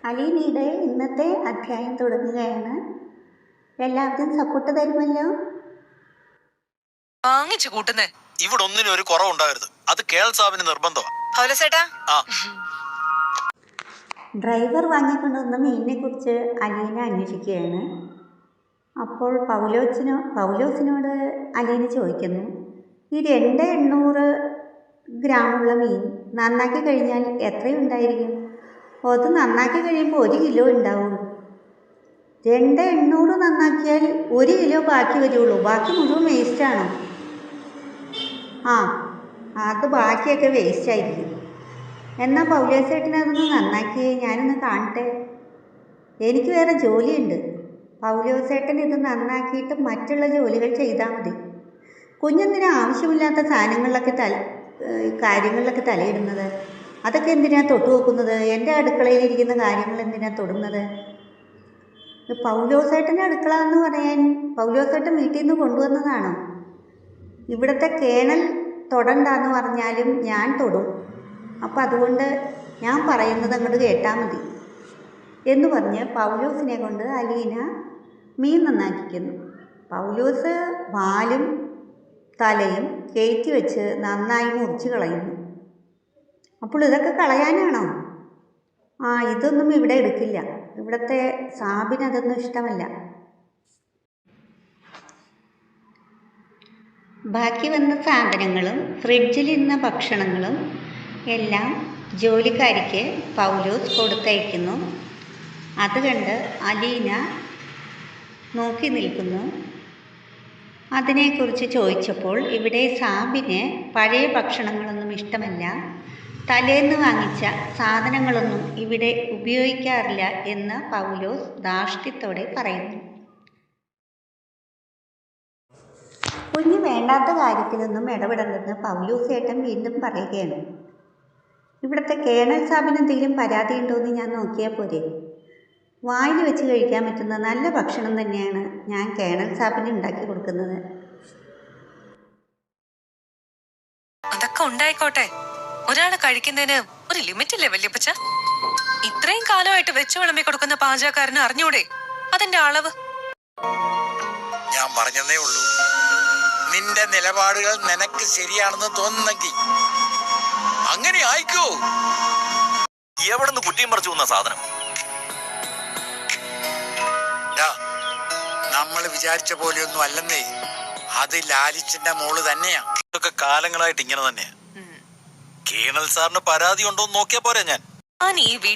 അലീനയുടെ ഇന്നത്തെ അധ്യായം തുടങ്ങുകയാണ്. എല്ലാവർക്കും സപ്പോർട്ട് തരുമല്ലോ. വാങ്ങിച്ചു കൂട്ടുന്നേ. ഇവിടെ ഒന്നിനും ഒരു കുറവുണ്ടാകരുത്. അത് കേൾ സാബിന് നിർബന്ധമാണ്. ഡ്രൈവർ വാങ്ങിക്കൊണ്ടുവന്ന മീനിനെ കുറിച്ച് അലീന അന്വേഷിക്കുകയാണ്. അപ്പോൾ പൗലോസിനോട് അലീന ചോദിക്കുന്നു, ഈ 800 ഗ്രാമുള്ള മീൻ നന്നാക്കി കഴിഞ്ഞാൽ എത്രയുണ്ടായിരിക്കും? അത് നന്നാക്കി കഴിയുമ്പോൾ 1 കിലോ ഉണ്ടാവുള്ളൂ. 800 നന്നാക്കിയാൽ 1 കിലോ ബാക്കി വരുള്ളൂ. ബാക്കി മുഴുവൻ വേസ്റ്റാണോ? അത് ബാക്കിയൊക്കെ വേസ്റ്റായിരിക്കും. എന്നാൽ പൗലോസേട്ടനെ അതൊന്ന് നന്നാക്കി ഞാനൊന്ന് കാണട്ടെ. എനിക്ക് വേറെ ജോലിയുണ്ട്. പൗലോസേട്ടൻ ഇത് നന്നാക്കിയിട്ട് മറ്റുള്ള ജോലികൾ ചെയ്താൽ മതി. കുഞ്ഞെന്തിനാ ആവശ്യമില്ലാത്ത കാര്യങ്ങളിലൊക്കെ തലയിടുന്നത്? അതൊക്കെ എന്തിനാണ് തൊട്ടു നോക്കുന്നത്? എൻ്റെ അടുക്കളയിലിരിക്കുന്ന കാര്യങ്ങൾ എന്തിനാണ് തൊടുന്നത്? പൗലോസേട്ടൻ്റെ അടുക്കള എന്ന് പറയാൻ പൗലോസേട്ടൻ വീട്ടിൽ നിന്ന് കൊണ്ടുവന്നതാണോ? ഇവിടുത്തെ കേണൽ തൊടണ്ടെന്ന് പറഞ്ഞാലും ഞാൻ തൊടും. അപ്പം അതുകൊണ്ട് ഞാൻ പറയുന്നത് അങ്ങോട്ട് കേട്ടാൽ മതി എന്ന് പറഞ്ഞ് പൗലോസിനെ കൊണ്ട് അലീന മീൻ നന്നാക്കിക്കുന്നു. പൗലോസ് വാലും തലയും കയറ്റി വെച്ച് നന്നായി മുറിച്ച് കളയുന്നു. അപ്പോൾ ഇതൊക്കെ കളയാനാണോ? ഇതൊന്നും ഇവിടെ എടുക്കില്ല. ഇവിടുത്തെ സാബിന് അതൊന്നും ഇഷ്ടമല്ല. ബാക്കി വന്ന സാധനങ്ങളും ഫ്രിഡ്ജിലിരുന്ന ഭക്ഷണങ്ങളും എല്ലാം ജോലിക്കാരിക്ക് പൗലോസ് കൊടുത്തയക്കുന്നു. അത് കണ്ട് അലീന നോക്കി നിൽക്കുന്നു. അതിനെക്കുറിച്ച് ചോദിച്ചപ്പോൾ ഇവിടെ സാബിന് പഴയ ഭക്ഷണങ്ങളൊന്നും ഇഷ്ടമല്ല, തലേന്ന് വാങ്ങിച്ച സാധനങ്ങളൊന്നും ഇവിടെ ഉപയോഗിക്കാറില്ല എന്ന് പൗലോസ് ധാർഷ്ട്യത്തോടെ പറയുന്നു. കുഞ്ഞ് വേണ്ടാത്ത കാര്യത്തിലൊന്നും ഇടപെടണ്ടെന്ന് പൗലോസേട്ടൻ വീണ്ടും പറയുകയാണ്. ഇവിടുത്തെ കേണൽ സാബിന് എന്തെങ്കിലും പരാതി ഉണ്ടോയെന്ന് ഞാൻ നോക്കിയാൽ പോരെ? വായിൽ വെച്ച് കഴിക്കാൻ പറ്റുന്ന നല്ല ഭക്ഷണം തന്നെയാണ് ഞാൻ കേണൽ സാബിന് ഉണ്ടാക്കി കൊടുക്കുന്നത്. അതൊക്കെ ഉണ്ടായിക്കോട്ടെ, ഒരാള് കഴിക്കുന്നതിന് ഒരു ലിമിറ്റ് ഇല്ലേ വല്യപ്പച്ച? ഇത്രയും കാലമായിട്ട് വെച്ചു വിളമ്പി കൊടുക്കുന്ന പാചകക്കാരന് അറിഞ്ഞൂടെ അതിന്റെ അളവ്? ഞാൻ പറഞ്ഞതേ ഉള്ളൂ, നിന്റെ നിലപാടുകൾ നിനക്ക് ശരിയാണെന്ന് തോന്നുന്നെങ്കിൽ അങ്ങനെ ആയിക്കോ. എവിടെ നിന്ന് കുറ്റിയും പറിച്ചു വന്ന സാധനം? നമ്മൾ വിചാരിച്ച പോലെയൊന്നും അല്ലെന്നേ. അത് ലാലിച്ചിന്റെ മോള് തന്നെയാ. ഇതൊക്കെ കാലങ്ങളായിട്ട് ഇങ്ങനെ തന്നെയാ. കേണൽ സാറിന് പരാതി ഉണ്ടോ എന്ന് നോക്കിയാ പോരാ? ഞാൻ ഈ വീട്ടിൽ